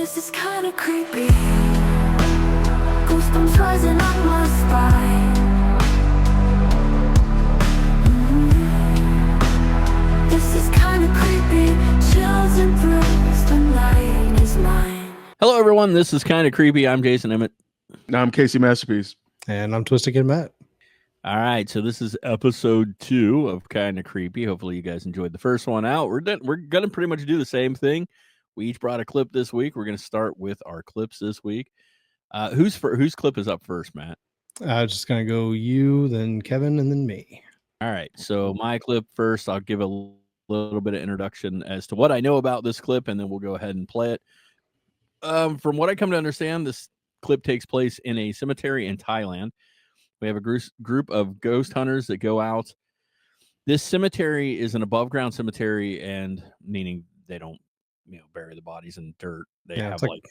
This is kinda creepy. Goosebumps rising up my spine. This is kinda creepy. Chills and thrills. The night is mine. Hello, everyone. This is Kinda Creepy. I'm Jason Emmett. I'm Casey Masterpiece. And I'm Twisted Kid Matt. All right, so this is episode 2 of Kinda Creepy. Hopefully, you guys enjoyed the first one out. We're gonna pretty much do the same thing. We each brought a clip this week. We're gonna start with our clips this week. Whose clip is up first, Matt? Just gonna go you, then Kevin, and then me. All right, so my clip first. I'll give a little bit of introduction as to what I know about this clip, and then we'll go ahead and play it. From what I come to understand, this clip takes place in a cemetery in Thailand. We have a group of ghost hunters that go out. This cemetery is an above ground cemetery, and meaning they don't, bury the bodies in dirt. They have like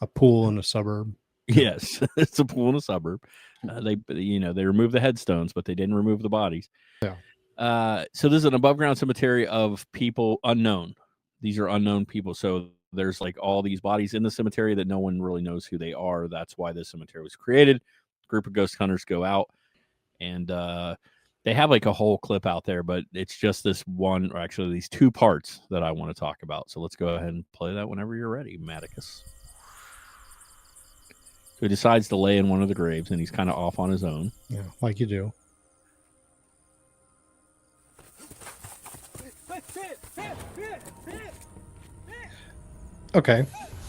a pool in a suburb. Yes, it's a pool in a suburb. They removed the headstones, but they didn't remove the bodies. Yeah. So this is an above ground cemetery of people unknown. These are unknown people. So there's like all these bodies in the cemetery that no one really knows who they are. That's why this cemetery was created. Group of ghost hunters go out, and they have like a whole clip out there, but it's just this one, or actually these two parts that I want to talk about. So let's go ahead and play that whenever you're ready, Maticus. So he decides to lay in one of the graves, and he's kind of off on his own. Yeah, like you do. Okay,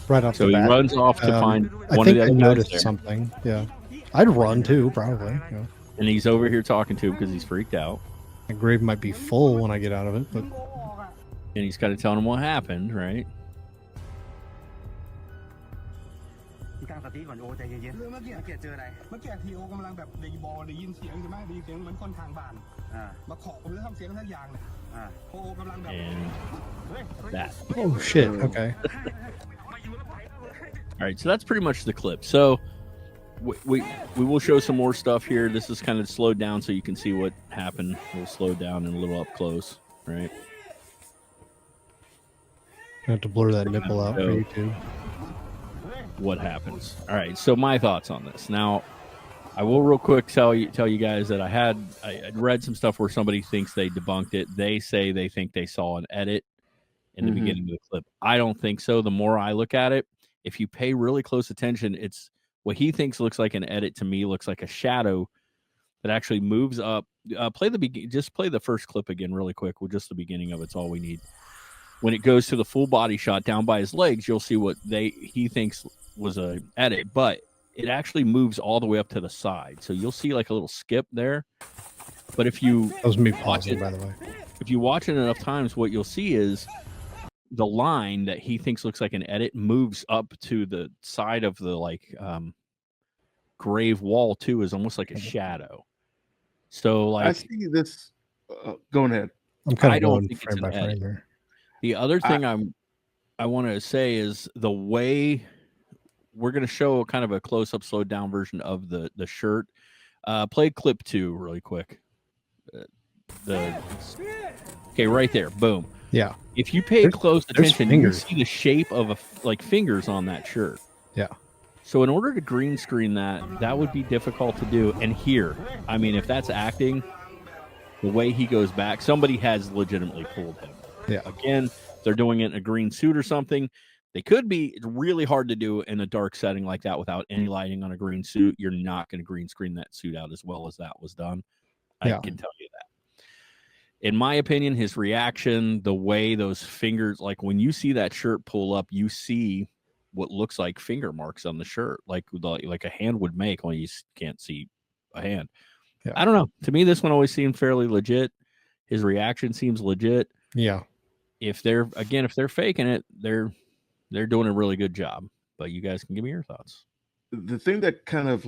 right off so the bat. He runs off to find I one think of the I other noticed guys there. something. Yeah, I'd run too, probably. Yeah. And he's over here talking to him because he's freaked out. The grave might be full when I get out of it, but And he's kind of telling him what happened, right? พี่ตั้งสติก่อนโอใจเย็นๆเมื่อกี้เจออะไรเมื่อกี้ทีโอกำลังแบบได้ยินเสียงใช่ไหมได้ยินเสียงเหมือนคนทางบ้านมาเคาะผมเลยทำเสียงทักอย่างเนี่ยโอกำลังแบบ And that. oh shit. Okay. All right, so that's pretty much the clip. So we will show some more stuff here. This is kind of slowed down so you can see what happened. We'll slow down and a little up close, right? I have to blur that nipple out for YouTube. What happens? All right, so my thoughts on this. Now, I will real quick tell you guys that I read some stuff where somebody thinks they debunked it. They say they think they saw an edit in the beginning of the clip. I don't think so. The more I look at it, if you pay really close attention, it's what he thinks looks like an edit to me looks like a shadow that actually moves up. Just play the first clip again really quick with just the beginning of it's all we need. When it goes to the full body shot down by his legs, you'll see what he thinks was a edit, but it actually moves all the way up to the side. So you'll see like a little skip there. But if you That was me pausing, by the way. if you watch it enough times, what you'll see is the line that he thinks looks like an edit moves up to the side of the grave wall too, is almost like a shadow. So like I see this. Go ahead. I'm kind I of don't going think it's frame by an frame edit. here. The other thing I want to say is the way we're going to show kind of a close-up, slowed down version of the shirt. Play clip 2 really quick. Okay, right there, boom. Yeah. If you pay close attention, you fingers. see the shape of fingers on that shirt. Yeah. So in order to green screen that would be difficult to do. And here, I mean, if that's acting, the way he goes back, somebody has legitimately pulled him. Yeah. Again, they're doing it in a green suit or something. They could be. It's really hard to do in a dark setting like that without any lighting on a green suit. You're not going to green screen that suit out as well as that was done. I can tell you that. In my opinion, his reaction, the way those fingers, like when you see that shirt pull up, you see what looks like finger marks on the shirt, like a hand would make, only you can't see a hand. Yeah. I don't know. To me, this one always seemed fairly legit. His reaction seems legit. Yeah. If they're faking it, they're doing a really good job. But you guys can give me your thoughts. The thing that kind of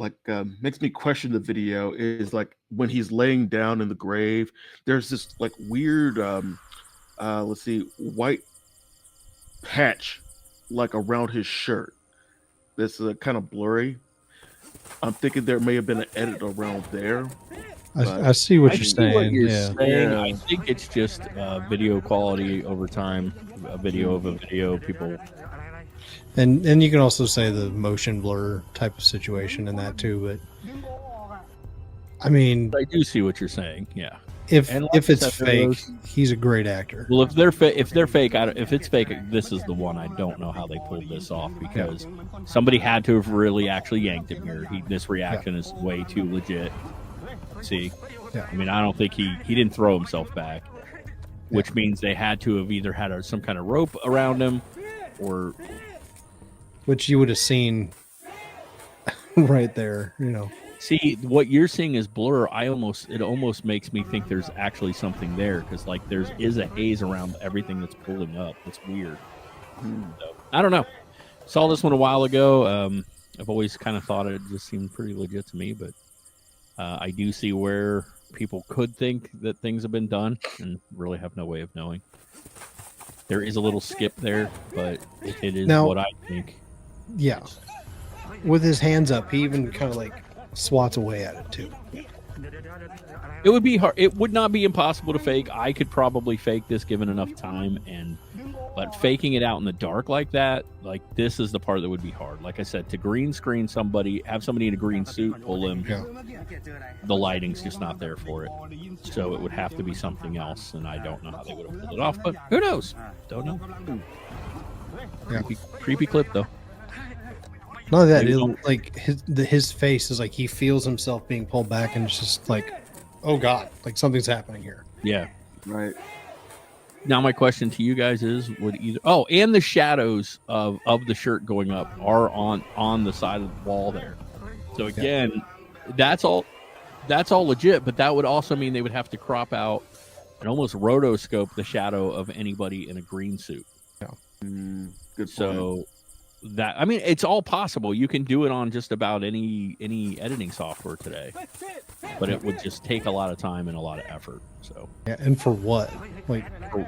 makes me question the video is like when he's laying down in the grave, there's this like weird, white patch like around his shirt. That's kind of blurry. I'm thinking there may have been an edit around there. I see what I you're see saying. what you're Yeah. saying. I think it's just video quality over time, a video of a video. People. And you can also say the motion blur type of situation in that too. But I mean, I do see what you're saying. Yeah. if And like if I it's said, fake, he's a great actor. Well, if they're fake, if it's fake, this is the one. I don't know how they pulled this off because somebody had to have really actually yanked him here. This reaction is way too legit. See, Yeah. I mean, I don't think he didn't throw himself back, which means they had to have either had some kind of rope around him, or Which you would have seen right there, you know. see what you're seeing is blur. It almost makes me think there's actually something there because like there is a haze around everything that's pulling up. It's weird. So, I don't know. Saw this one a while ago. I've always kind of thought it just seemed pretty legit to me, but I do see where people could think that things have been done and really have no way of knowing. There is a little skip there, but it is Now- what I think. Yeah. With his hands up, he even kind of like swats away at it too. It would be hard. It would not be impossible to fake. I could probably fake this given enough time, but faking it out in the dark like that, like this is the part that would be hard. Like I said, to green screen somebody, have somebody in a green suit pull him. Yeah. The lighting's just not there for it, so it would have to be something else. And I don't know how they would have pulled it off, but who knows? Don't know. Yeah. Creepy clip though. Not only that, Maybe like his face is like he feels himself being pulled back, and it's just like, oh god, like something's happening here. Yeah. Right. Now my question to you guys is: and the shadows of the shirt going up are on the side of the wall there. So again, that's all legit. But that would also mean they would have to crop out and almost rotoscope the shadow of anybody in a green suit. Yeah. Good point. So that, I mean, it's all possible. You can do it on just about any editing software today, but it would just take a lot of time and a lot of effort. So Yeah, and for what? Like,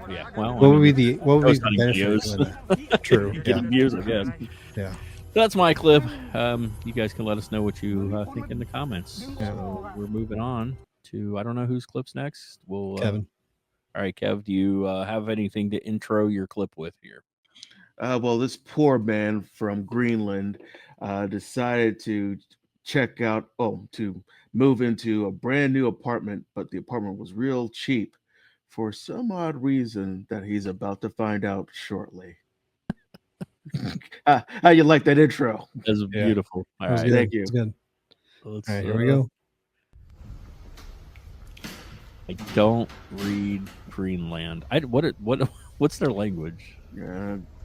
yeah, well, what would be the benefit of videos? doing that? True. Yeah. Getting views, I guess. Yeah. That's my clip. You guys can let us know what you think in the comments. Yeah. So we're moving on to, I don't know whose clip's next. We'll Kevin. All right, Kev, do you have anything to intro your clip with here? Well, this poor man from Greenland decided to to move into a brand new apartment, but the apartment was real cheap for some odd reason that he's about to find out shortly. How you like that intro? That's beautiful. All That was right, good. thank you. That's good. let's, All right, here we go. I don't read Greenland. What's their language?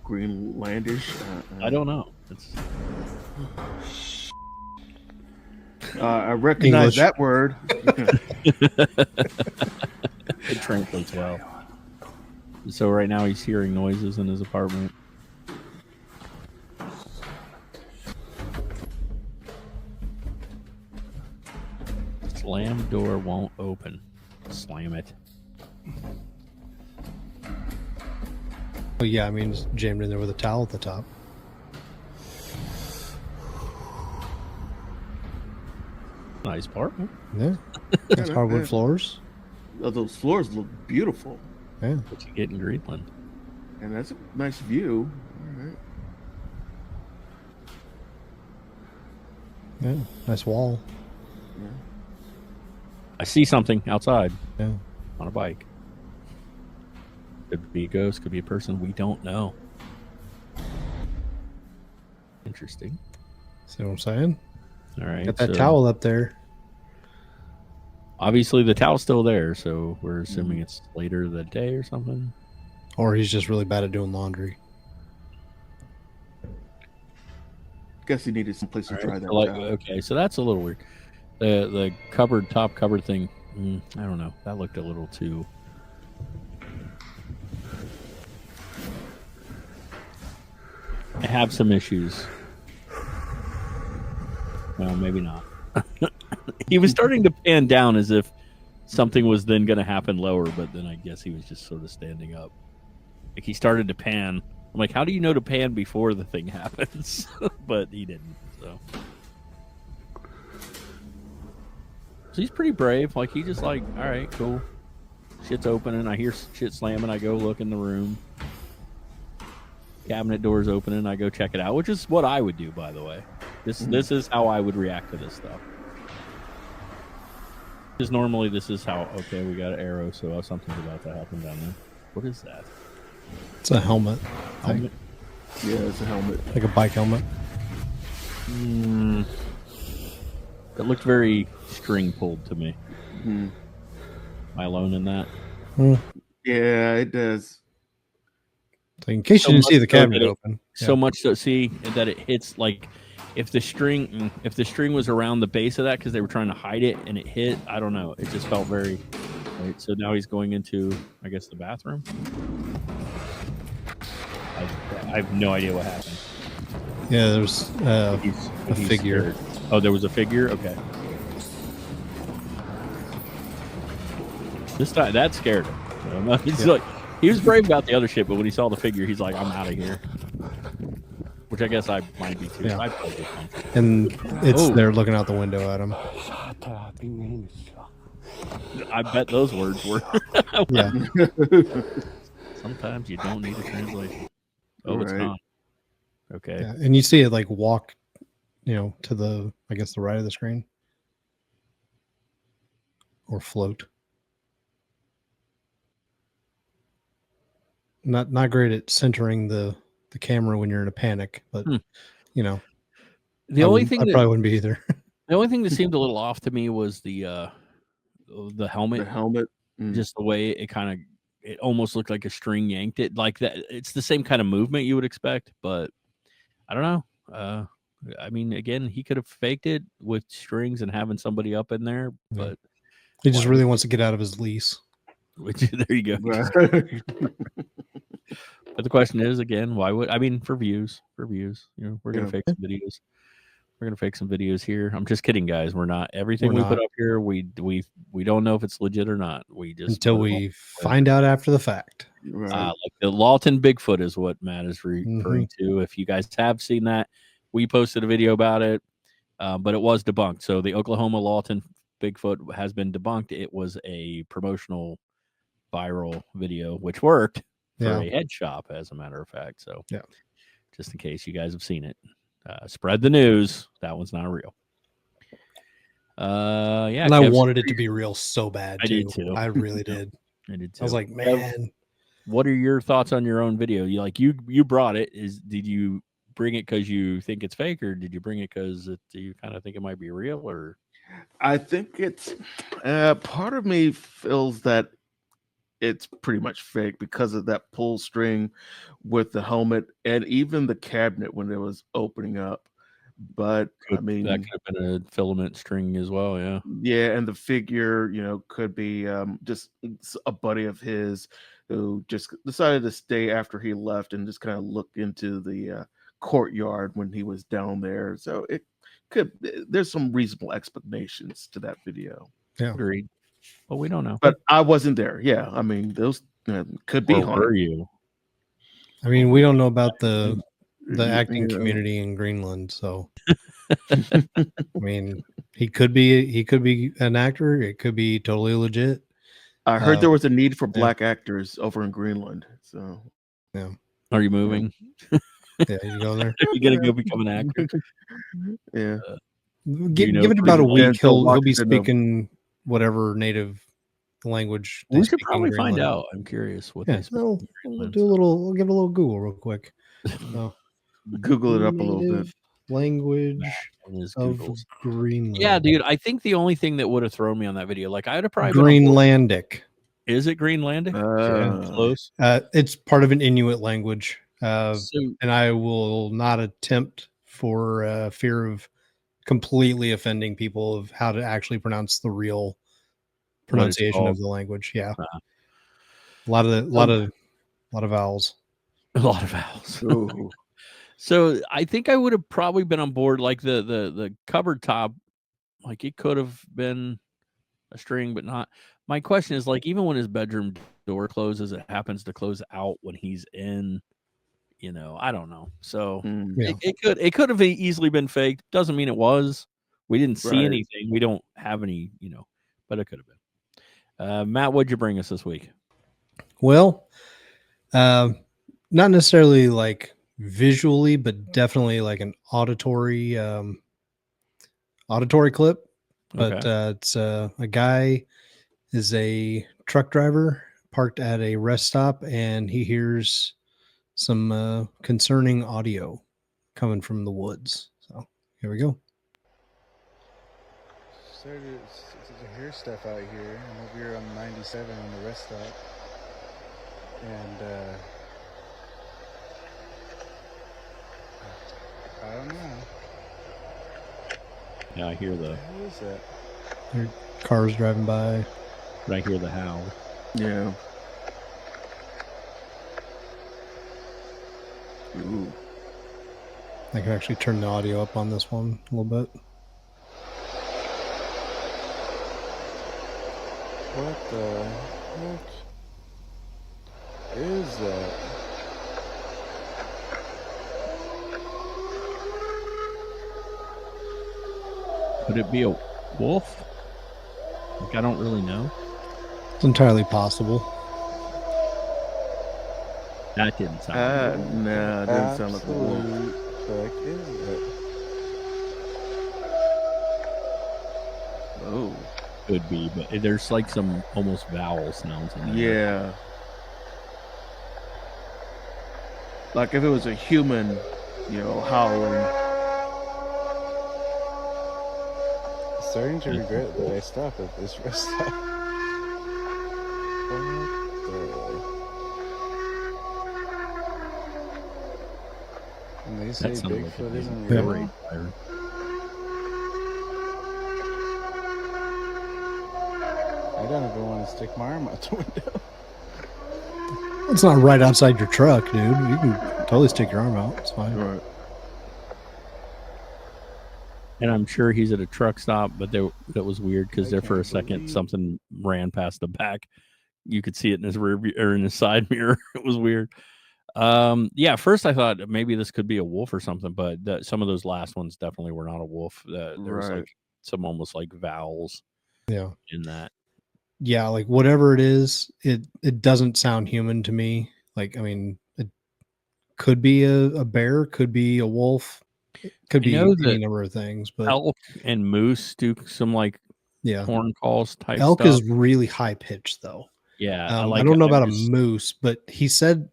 Greenlandish. I don't know. It's I recognize English. that word. it translates well. So right now he's hearing noises in his apartment. Slam door won't open. Slam it. Well, yeah, I mean, it's jammed in there with a towel at the top. Nice apartment. Yeah. That's Yeah, hardwood yeah. floors. Those floors look beautiful, Yeah. What you get in Greenland? and that's a nice view. All right. Yeah. Nice wall. I see something outside Yeah. on a bike. Could be a ghost, could be a person. We don't know. Interesting. See what I'm saying? All right. Got that so towel up there. Obviously, the towel's still there, so we're assuming it's later the day or something. Or he's just really bad at doing laundry. Guess he needed some place to dry that Like, down. okay, so that's a little weird. The top cupboard thing. I don't know. That looked a little too. I have some issues. Well, maybe not. He was starting to pan down as if something was then going to happen lower, but then I guess he was just sort of standing up. Like he started to pan. I'm like, how do you know to pan before the thing happens? But he didn't. So he's pretty brave. Like he just like, all right, cool. Shit's opening. I hear shit slamming. I go look in the room. cabinet doors opening, I go check it out, which is what I would do, by the way. This is how I would react to this stuff. Because normally this is how, okay, we got an arrow, so something's about to happen down there. What is that? It's a helmet. Helmet? Yeah, it's a helmet. Like a bike helmet. It looked very string pulled to me. Mm. Am I alone in that? Yeah, it does. So in case So you didn't see much the so cabinet that it- open. So much so, see, that it hits like if the string was around the base of that because they were trying to hide it and it hit, I don't know. It just felt very. Right, so now he's going into, I guess, the bathroom. I have no idea what happened. Yeah, there's a He's figure. scared. Oh, there was a figure? Okay. This time, that scared him. He's like, he was brave about the other shit, but when he saw the figure, he's like, I'm out of here. Which I guess I might be too. Yeah. I'd probably be fine. And it's Oh. there looking out the window at him. I bet those words were. Yeah. Sometimes you don't need a translation. Oh, it's Right. not. Okay. Yeah. And you see it like walk, to the, I guess, the right of the screen. Or float. Not great at centering the camera when you're in a panic, but The I only thing I that probably wouldn't be either. the only thing that seemed a little off to me was the helmet. The helmet. Mm. Just the way it almost looked like a string yanked it, like that. It's the same kind of movement you would expect, but I don't know. I mean, again, he could have faked it with strings and having somebody up in there, but He just really wants to get out of his lease. which there you go. Right. But the question is, again, why would, I mean, for views, we're gonna Yeah. fake some videos. We're gonna fake some videos here. I'm just kidding, guys. We're not everything We're we not. put up here. We don't know if it's legit or not. We just Until put it we find out after the fact. Right. like the Lawton Bigfoot is what Matt is referring to. If you guys have seen that, we posted a video about it, but it was debunked. So the Oklahoma Lawton Bigfoot has been debunked. It was a promotional viral video, which worked for Yeah. a head shop, as a matter of fact. So Yeah. just in case you guys have seen it, spread the news. That one's not real. Yeah, And I Kev, wanted it to be real so bad. I did too. I really did. I did too. I was like, Kev, man. what are your thoughts on your own video? You brought it. Did you bring it because you think it's fake, or did you bring it because you kind of think it might be real? Or I think it's part of me feels that it's pretty much fake because of that pull string with the helmet and even the cabinet when it was opening up. But I mean, that could have been a filament string as well. Yeah. yeah, and the figure, could be just a buddy of his who just decided to stay after he left and just kind of look into the courtyard when he was down there. So there's some reasonable explanations to that video. Yeah. Agreed. But we don't know. But I wasn't there. Yeah, I mean, those could be Or were haunted. you? I mean, we don't know about the Y- acting yeah. community in Greenland, so I mean, he could be an actor. It could be totally legit. I heard there was a need for yeah. black actors over in Greenland. So Are you moving? Yeah, you go there. Are you gonna go become an actor? yeah, Give know it about a Greenland? week. Denzel He'll be Washington, speaking whatever native language. they We should speak in probably find Greenland. out. I'm curious what Yeah, they speak. we'll Greenland. do a little. We'll give it a little Google real quick. So, Google it up a little bit. native language It is of Google's. Greenland. Yeah, dude. I think the only thing that would have thrown me on that video, like I'd have probably been on board. Greenlandic. Is it Greenlandic? Close. It's part of an Inuit language, So and I will not attempt for fear of completely offending people of how to actually pronounce the real pronunciation of called. the language. Yeah, Uh-huh. a lot of vowels. a lot of vowels. Ooh. So I think I would have probably been on board, like the cupboard top, like it could have been a string, but not. My question is, like, even when his bedroom door closes, it happens to close out when he's in. I don't know. So Mm. Yeah. it could have easily been faked. Doesn't mean it was. We didn't see Right. anything. We don't have any, but it could have been. Matt, what'd you bring us this week? Well, not necessarily like visually, but definitely like an auditory clip. But Okay. it's a guy is a truck driver parked at a rest stop, and he hears some concerning audio coming from the woods. So here we go. Started to hear stuff out here. I'm over here on 97 on the rest stop, and I don't know. Yeah, I hear What the. the hell is that? There are cars driving by. But I hear the howl. Yeah. Ooh. I can actually turn the audio up on this one a little bit. What the heck is that? Could it be a wolf? Like, I don't really know. It's entirely possible. That didn't sound. Like Nah, it didn't sound like a wolf. Absolute fuck is that? Oh. could be, but there's like some almost vowel sounds in there. Yeah. Like if it was a human, howling. Starting to regret that I stopped at this rest stop. What the? And they say That sounded like Bigfoot a isn't big real. parade fire. I don't even want to stick my arm out the window. It's not right outside your truck, dude. You can totally stick your arm out. It's fine. Right. And I'm sure he's at a truck stop, but that was weird because I there for a can't second believe- something ran past the back. You could see it in his rear view or in his side mirror. It was weird. Yeah, first I thought maybe this could be a wolf or something, but some of those last ones definitely were not a wolf. There was Right. like some almost like vowels Yeah. in that. Yeah, like whatever it is, it doesn't sound human to me. Like, I mean, it could be a bear, could be a wolf, it could I be know any that number of things, but Elk and moose do some like yeah. horn calls type Elk stuff. is really high pitched though. Yeah, I don't know about a just- moose, but he said,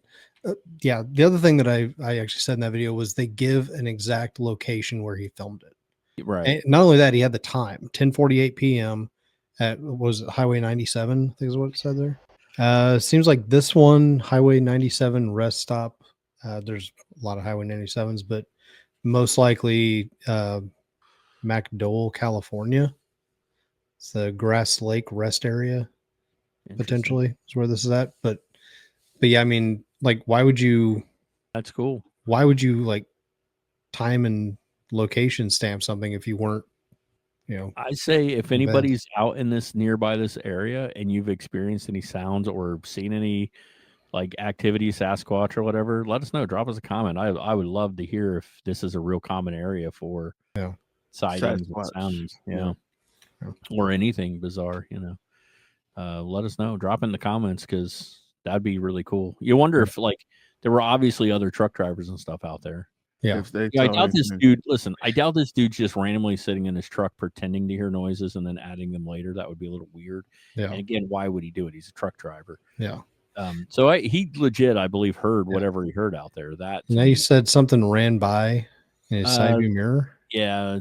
yeah. The other thing that I actually said in that video was they give an exact location where he filmed it. right. And not only that, he had the time, 10:48 p.m. at was it Highway 97. I think is what it said there. Seems like this one, Highway 97 rest stop. There's a lot of Highway 97s, but most likely McDowell, California. It's the Grass Lake rest area. Potentially is where this is at, but yeah, I mean, like, why would you That's cool. like time and location stamp something if you weren't, I say if best. anybody's out in this nearby this area and you've experienced any sounds or seen any like activity, Sasquatch or whatever, let us know. Drop us a comment. I would love to hear if this is a real common area for sightings and Sasquatch. sounds, Yeah. or anything bizarre, let us know. Drop in the comments because that'd be really cool. You wonder if like there were obviously other truck drivers and stuff out there. Yeah. If they Yeah, I saw doubt this anything. dude. Listen, I doubt this dude's just randomly sitting in his truck pretending to hear noises and then adding them later. That would be a little weird. Yeah. And again, why would he do it? He's a truck driver. Yeah. So he legit, I believe, heard whatever he heard out there. That Now you said something ran by in his side view mirror. yeah,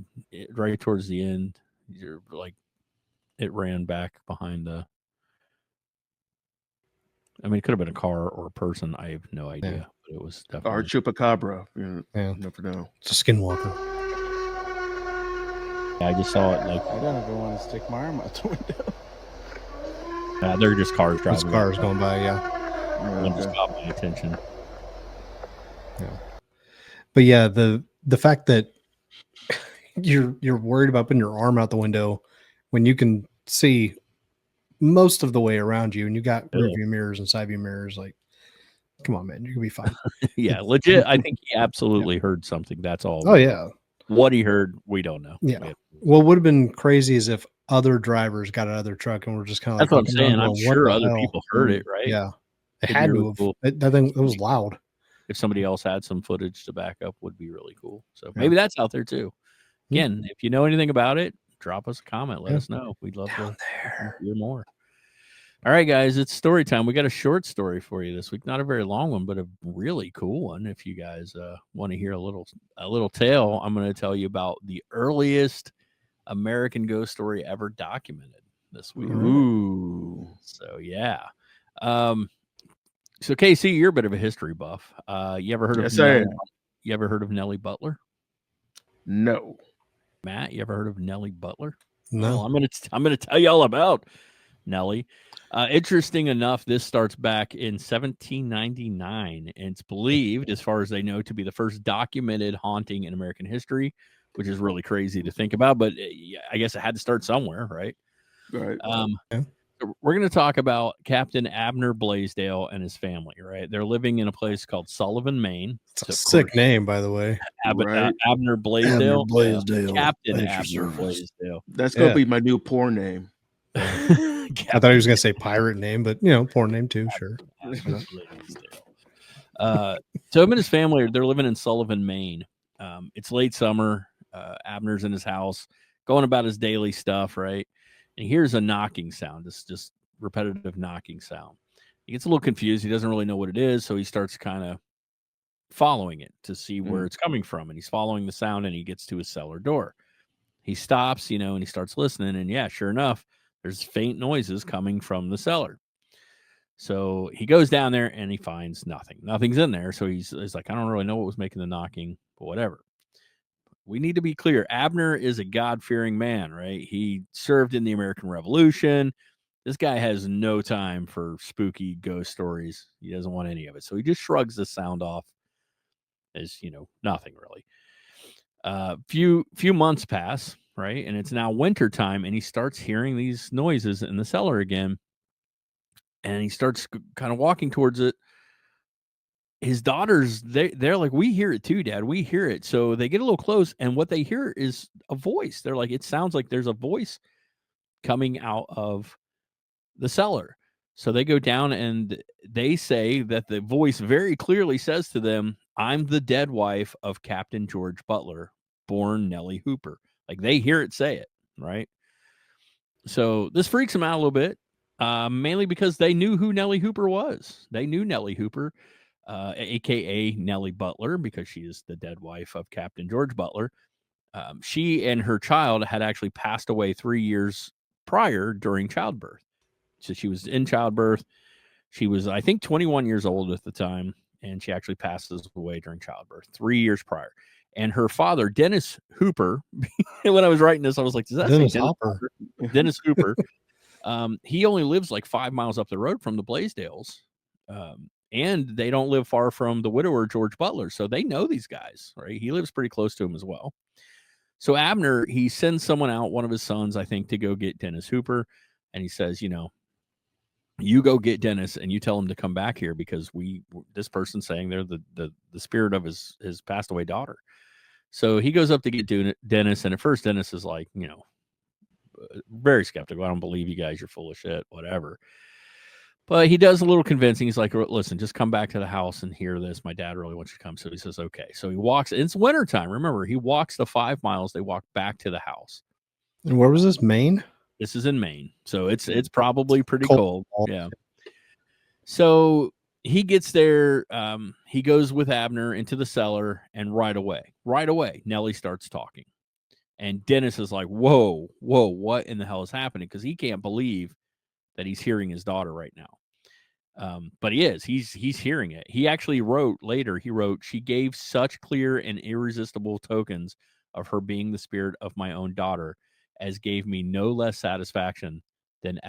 right towards the end, you're like it ran back behind the. I mean, it could have been a car or a person. I have no idea, but it was definitely. Or chupacabra. You Yeah. never know. It's a skinwalker. I just saw it like I don't even want to stick my arm out the window. they're just cars There's driving. cars going by, yeah. One just caught my attention. But yeah, the fact that you're worried about putting your arm out the window when you can see most of the way around you and you got rear view mirrors and side view mirrors, like, come on, man, you're gonna be fine. Yeah, legit. I think he absolutely heard something. That's all. Oh yeah. What he heard, we don't know. Yeah. What would have been crazy is if other drivers got out of their truck and were just kind of That's what I'm saying. I'm sure other people heard it, right? Yeah. It It'd be had really to have. cool. That thing, it was loud. if somebody else had some footage to back up, would be really cool. So maybe that's out there too. Again, if you know anything about it, drop us a comment. Let us know. We'd love to hear more. All right, guys, it's story time. We got a short story for you this week. Not a very long one, but a really cool one. If you guys want to hear a little tale, I'm going to tell you about the earliest American ghost story ever documented this week. Ooh. So yeah. So Casey, you're a bit of a history buff. You ever heard of You ever heard of Nellie Butler? No. Matt, you ever heard of Nellie Butler? No. Well, I'm gonna tell you all about Nellie. Interesting enough, this starts back in 1799, and it's believed, as far as they know, to be the first documented haunting in American history, which is really crazy to think about. But I guess it had to start somewhere, right? Right. We're going to talk about Captain Abner Blaisdell and his family, right? They're living in a place called Sullivan, Maine. It's a sick name, by the way. Abner Blaisdell. Blaisdell. Captain Abner Blaisdell. That's going to be my new porn name. I thought he was going to say pirate name, but, porn name too, sure. So him and his family, they're living in Sullivan, Maine. It's late summer. Abner's in his house, going about his daily stuff, right? And he hears a knocking sound, this just repetitive knocking sound. He gets a little confused. He doesn't really know what it is, so he starts kind of following it to see where it's coming from. And he's following the sound, and he gets to his cellar door. He stops, and he starts listening. And yeah, sure enough, there's faint noises coming from the cellar. So he goes down there, and he finds nothing. Nothing's in there. So he's like, I don't really know what was making the knocking, but whatever. We need to be clear. Abner is a God-fearing man, right? He served in the American Revolution. This guy has no time for spooky ghost stories. He doesn't want any of it. So he just shrugs the sound off as, nothing really. Few months pass, right? And it's now winter time, and he starts hearing these noises in the cellar again. And he starts kind of walking towards it. His daughters, they're like, we hear it too, Dad. We hear it. So they get a little close, and what they hear is a voice. They're like, it sounds like there's a voice coming out of the cellar. So they go down, and they say that the voice very clearly says to them, I'm the dead wife of Captain George Butler, born Nellie Hooper. Like, they hear it say it, right? So this freaks them out a little bit, mainly because they knew who Nellie Hooper was. They knew Nellie Hooper. AKA Nellie Butler, because she is the dead wife of Captain George Butler. She and her child had actually passed away 3 years prior during childbirth. So she was in childbirth. She was, I think, 21 years old at the time, and she actually passes away during childbirth 3 years prior. And her father, Dennis Hooper, when I was writing this, I was like, does that Dennis say Hopper? Dennis Hooper. He only lives like 5 miles up the road from the Blaisdells. And they don't live far from the widower, George Butler. So they know these guys, right? He lives pretty close to him as well. So Abner, he sends someone out, one of his sons, I think, to go get Dennis Hooper. And he says, you go get Dennis and you tell him to come back here, because this person's saying they're the spirit of his passed away daughter. So he goes up to get Dennis. And at first Dennis is like, very skeptical. I don't believe you guys. You're full of shit, whatever. But he does a little convincing. He's like, listen, just come back to the house and hear this. My dad really wants you to come. So he says, okay. So he walks. It's wintertime. Remember, he walks the 5 miles. They walk back to the house. And where was this? Maine? This is in Maine. So it's probably pretty cold. Yeah. So he gets there. He goes with Abner into the cellar, and right away, Nellie starts talking. And Dennis is like, whoa, what in the hell is happening? Because he can't believe that he's hearing his daughter right now. But he's hearing it. He actually wrote later, she gave such clear and irresistible tokens of her being the spirit of my own daughter, as gave me no less satisfaction than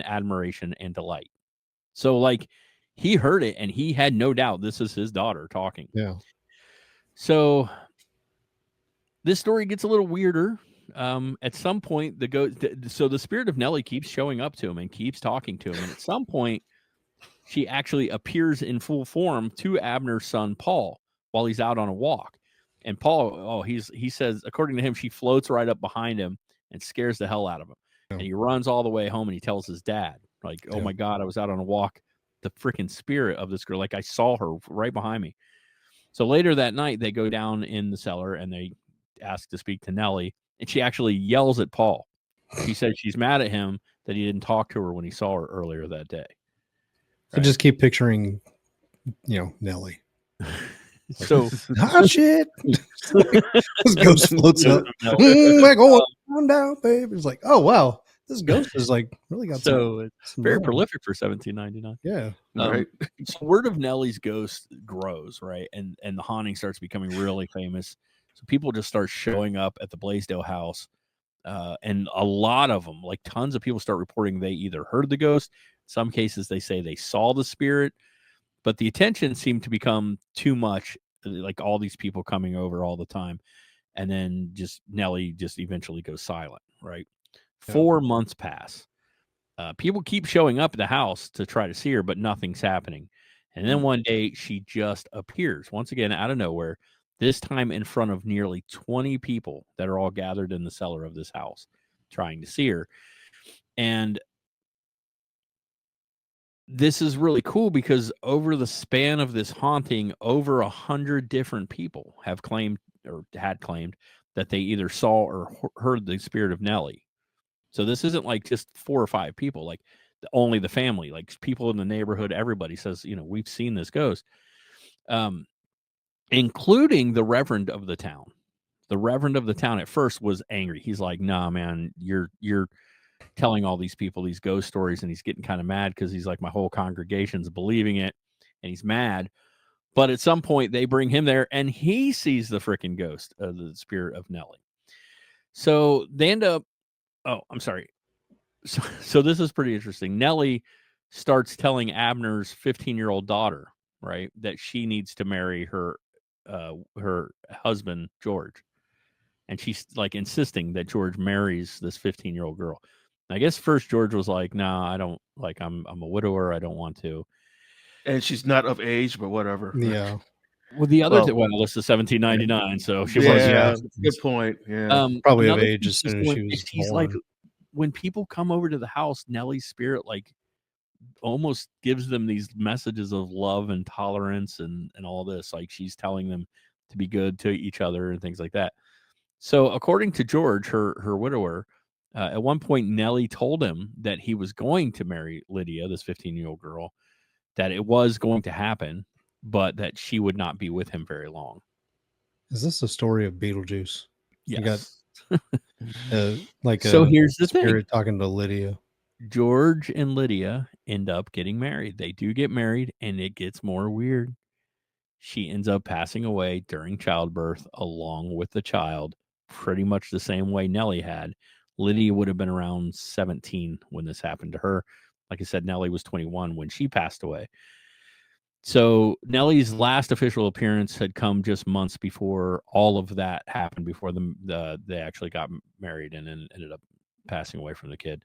admiration and delight. So like, he heard it, and he had no doubt this is his daughter talking. Yeah. So this story gets a little weirder. At some point, so the spirit of Nellie keeps showing up to him and keeps talking to him. And at some point, she actually appears in full form to Abner's son, Paul, while he's out on a walk. And Paul, he says, according to him, she floats right up behind him and scares the hell out of him. Yeah. And he runs all the way home, and he tells his dad, like, oh my God, I was out on a walk. The freaking spirit of this girl, like, I saw her right behind me. So later that night, they go down in the cellar and they ask to speak to Nellie, and she actually yells at Paul. She said she's mad at him that he didn't talk to her when he saw her earlier that day. I just keep picturing, Nelly. So Shit. This ghost floats up. We're going on down, babe. It's like, oh wow, this ghost is like really got it's very prolific for 1799. Yeah. Right. So word of Nellie's ghost grows, right? And the haunting starts becoming really famous. So people just start showing up at the Blaisdell house. And a lot of them, like tons of people, start reporting they either heard the ghost. In some cases, they say they saw the spirit. But the attention seemed to become too much, like all these people coming over all the time. And then just Nellie just eventually goes silent, right? Yeah. 4 months pass. People keep showing up at the house to try to see her, but nothing's happening. And then one day she just appears once again out of nowhere, this time in front of nearly 20 people that are all gathered in the cellar of this house trying to see her. And this is really cool because over the span of this haunting, over 100 different people have claimed or had claimed that they either saw or heard the spirit of Nellie. So this isn't like just 4 or 5 people, like only the family, like people in the neighborhood. Everybody says, we've seen this ghost, including the Reverend of the town. The Reverend of the town at first was angry. He's like, "Nah, man, you're telling all these people these ghost stories," and he's getting kind of mad because he's like, my whole congregation's believing it, and he's mad. But at some point they bring him there and he sees the freaking ghost of the spirit of Nellie. So they end up, I'm sorry. So this is pretty interesting. Nellie starts telling Abner's 15-year-old daughter, right, that she needs to marry her husband, George. And she's like insisting that George marries this 15-year-old girl. I guess first George was like, "No, I don't like. I'm a widower. I don't want to." And she's not of age, but whatever. Yeah. Well, the other this is 1799, so she was. Yeah, good point. Yeah, probably of age as soon as she was she's born. like, when people come over to the house, Nellie's spirit like almost gives them these messages of love and tolerance and all this. Like she's telling them to be good to each other and things like that. So according to George, her widower, at one point Nellie told him that he was going to marry Lydia, this 15-year-old girl, that it was going to happen, but that she would not be with him very long. Is this a story of Beetlejuice? Yes. You got so here's the spirit thing. talking to Lydia. George and Lydia end up getting married. They do get married, and it gets more weird. She ends up passing away during childbirth along with the child, pretty much the same way Nellie had. Lydia would have been around 17 when this happened to her. Like I said, Nellie was 21 when she passed away. So Nellie's last official appearance had come just months before all of that happened, before they actually got married and then ended up passing away from the kid.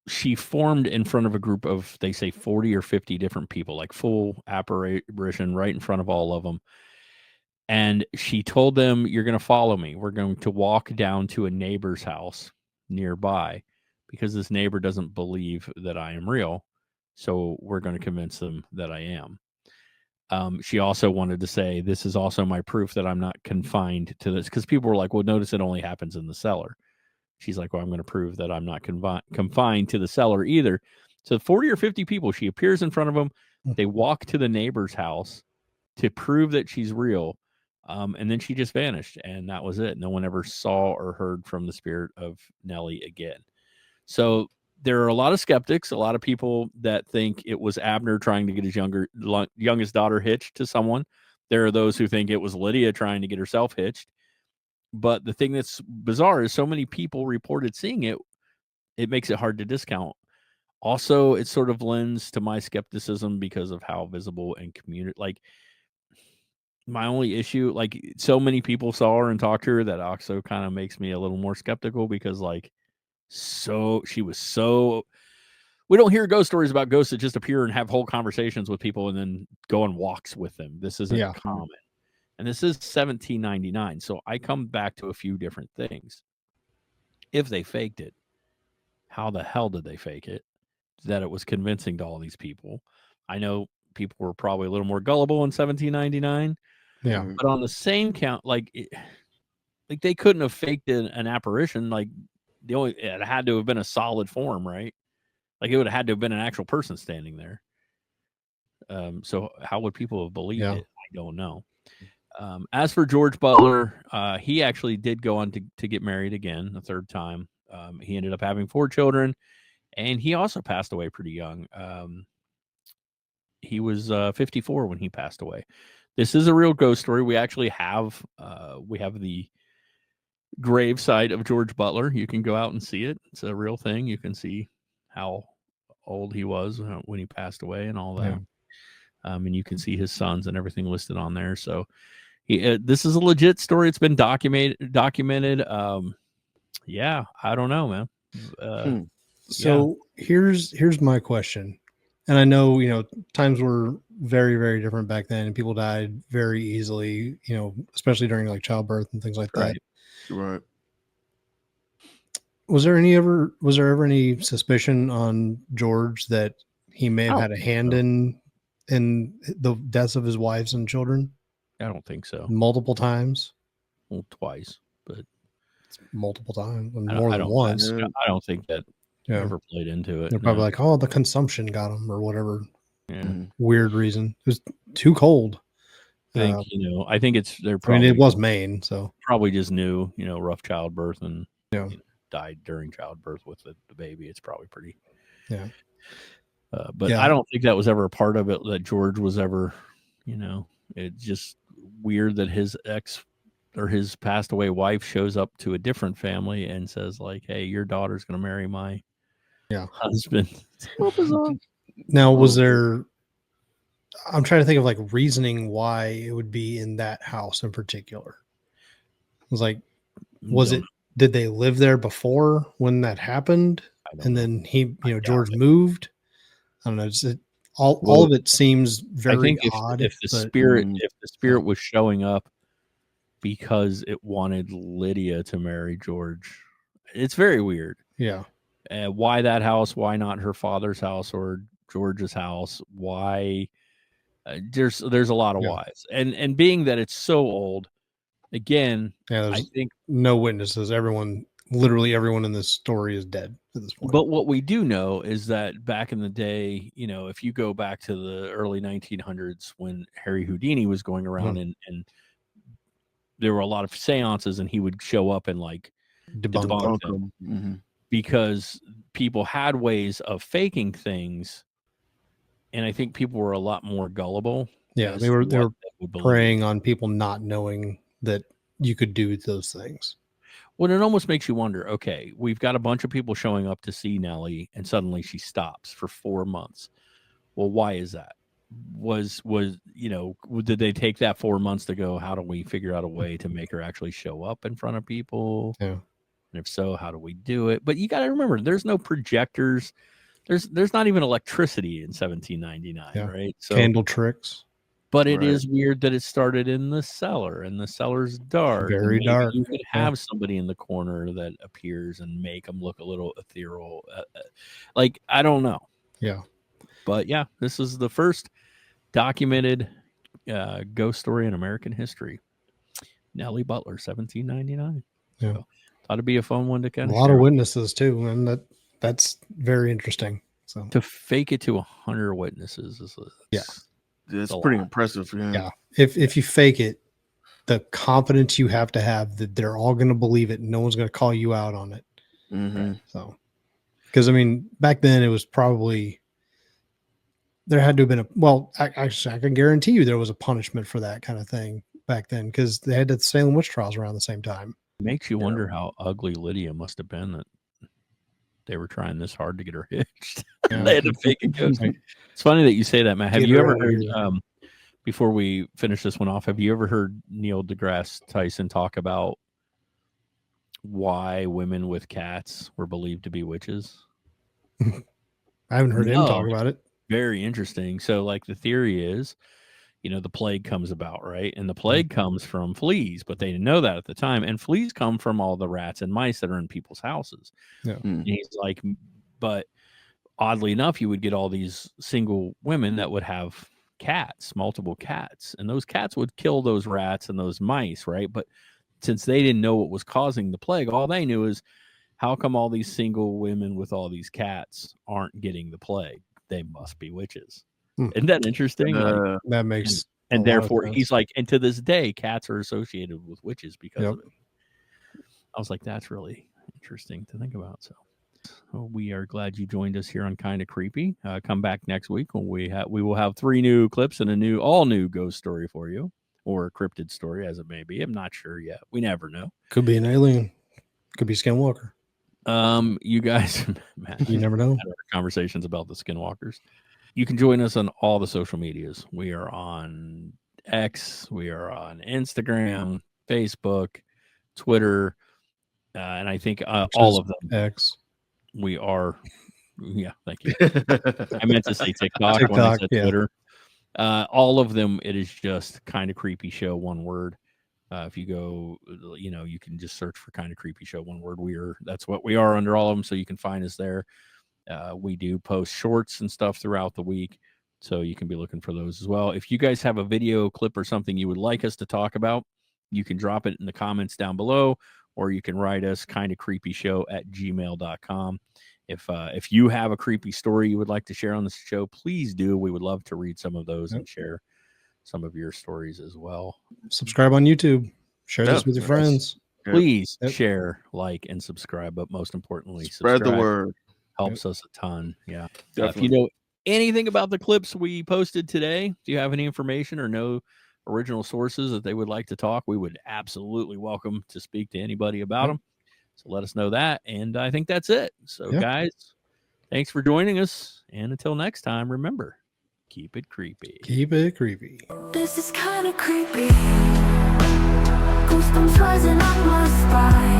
She formed in front of a group of, they say, 40 or 50 different people, like full apparition right in front of all of them. And she told them, "You're going to follow me. We're going to walk down to a neighbor's house nearby because this neighbor doesn't believe that I am real. So we're going to convince them that I am." She also wanted to say, "This is also my proof that I'm not confined to this," because people were like, "Well, notice it only happens in the cellar." She's like, "Well, I'm going to prove that I'm not confined to the cellar either." So 40 or 50 people, she appears in front of them. They walk to the neighbor's house to prove that she's real. And then she just vanished, and that was it. No one ever saw or heard from the spirit of Nellie again. So there are a lot of skeptics, a lot of people that think it was Abner trying to get his youngest daughter hitched to someone. There are those who think it was Lydia trying to get herself hitched. But the thing that's bizarre is so many people reported seeing it, it makes it hard to discount. Also, it sort of lends to my skepticism because of how visible and like, my only issue, like, so many people saw her and talked to her, that also kind of makes me a little more skeptical because, like, she was so. We don't hear ghost stories about ghosts that just appear and have whole conversations with people and then go on walks with them. This isn't common. And this is 1799. So I come back to a few different things. If they faked it, how the hell did they fake it? That it was convincing to all these people. I know people were probably a little more gullible in 1799. Yeah. But on the same count, like they couldn't have faked an apparition. Like it had to have been a solid form, right? Like it would have had to have been an actual person standing there. So how would people have believed it? I don't know. As for George Butler, he actually did go on to get married again a third time. He ended up having 4 children, and he also passed away pretty young. He was 54 when he passed away. This is a real ghost story. We actually have the gravesite of George Butler. You can go out and see it. It's a real thing. You can see how old he was when he passed away and all that. Yeah. And you can see his sons and everything listed on there. So this is a legit story. It's been documented. Yeah, I don't know, man. So here's my question. And I know, times were very, very different back then, and people died very easily, especially during like childbirth and things like that. Right. Was there ever any suspicion on George that he may have had a hand in the deaths of his wives and children? I don't think so. Multiple times? Well, twice, but multiple times, more than once. I don't think that ever played into it. They're probably like, oh, the consumption got him or whatever. Yeah. Weird reason. It was too cold. I think, I think they're probably, it was Maine, so probably just knew, rough childbirth and died during childbirth with the baby. It's probably pretty. Yeah. But I don't think that was ever a part of it, that George was ever, it's just weird that his ex or his passed away wife shows up to a different family and says like, hey, your daughter's going to marry my husband. Now, was there, I'm trying to think of like reasoning why it would be in that house in particular. It was like, did they live there before when that happened? And then George moved? I don't know. All of it seems very odd. If the spirit was showing up because it wanted Lydia to marry George, it's very weird. Yeah. Why that house? Why not her father's house or George's house? Why? There's a lot of whys, and being that it's so old, again, I think no witnesses. Literally everyone in this story is dead at this point. But what we do know is that back in the day, if you go back to the early 1900s when Harry Houdini was going around and there were a lot of seances, and he would show up and like debunk them because people had ways of faking things. And I think people were a lot more gullible. Yeah, they were preying on people not knowing that you could do those things. Well, it almost makes you wonder, okay, we've got a bunch of people showing up to see Nellie, and suddenly she stops for 4 months. Well, why is that? Did they take that 4 months to go, how do we figure out a way to make her actually show up in front of people? Yeah. And if so, how do we do it? But you got to remember, there's no projectors. There's not even electricity in 1799, right? So candle tricks. But it is weird that it started in the cellar, and the cellar's dark. Very dark. You could have somebody in the corner that appears and make them look a little ethereal. Like, I don't know. Yeah. But yeah, this is the first documented ghost story in American history. Nellie Butler, 1799. Yeah. So, thought it'd be a fun one to kind of share. A lot of witnesses too, and that's very interesting. So to fake it to 100 witnesses is it's pretty impressive. Yeah. If you fake it, the confidence you have to have that they're all going to believe it, and no one's going to call you out on it. Mm-hmm. So, because I mean, back then it was probably there had to have been I can guarantee you there was a punishment for that kind of thing back then, because they had the Salem witch trials around the same time. It makes you wonder how ugly Lydia must have been that they were trying this hard to get her hitched. They had to fake a ghost. Right. It's funny that you say that, Matt. Have you ever heard, before we finish this one off, have you ever heard Neil deGrasse Tyson talk about why women with cats were believed to be witches? I haven't heard him talk about it. Very interesting. So, like, the theory is, the plague comes about, right? And the plague comes from fleas, but they didn't know that at the time. And fleas come from all the rats and mice that are in people's houses. Yeah. And he's like, but oddly enough, you would get all these single women that would have cats, multiple cats, and those cats would kill those rats and those mice, right? But since they didn't know what was causing the plague, all they knew is, how come all these single women with all these cats aren't getting the plague? They must be witches. Isn't that interesting? That makes and a lot of therefore sense. he's like, and to this day, cats are associated with witches because Yep. of it. I was like, that's really interesting to think about. So we are glad you joined us here on Kind of Creepy. Come back next week when we will have 3 new clips and a all new ghost story for you, or a cryptid story, as it may be. I'm not sure yet. We never know. Could be an alien. Could be Skinwalker. You guys, man, You never know. had our conversations about the skinwalkers. You can join us on all the social medias. We are on X, we are on Instagram, Facebook, Twitter, and I think all of them. X. We are. Yeah, thank you. I meant to say TikTok when I said Twitter. All of them, it is just Kind of Creepy Show, one word. If you go, you can just search for Kind of Creepy Show, one word. That's what we are under all of them, so you can find us there. We do post shorts and stuff throughout the week, so you can be looking for those as well. If you guys have a video clip or something you would like us to talk about, you can drop it in the comments down below, or you can write us kindofcreepyshow@gmail.com. If you have a creepy story you would like to share on the show, please do. We would love to read some of those and share some of your stories as well. Subscribe on YouTube. Share this with your friends. Please share, like, and subscribe. But most importantly, spread the word. Helps us a ton. Yeah. If you know anything about the clips we posted today, do you have any information or no original sources that they would like to talk, we would absolutely welcome to speak to anybody about them. So let us know that. And I think that's it. So guys, thanks for joining us. And until next time, remember, keep it creepy. Keep it creepy. This is kind of creepy. Goosebumps rising up my spine.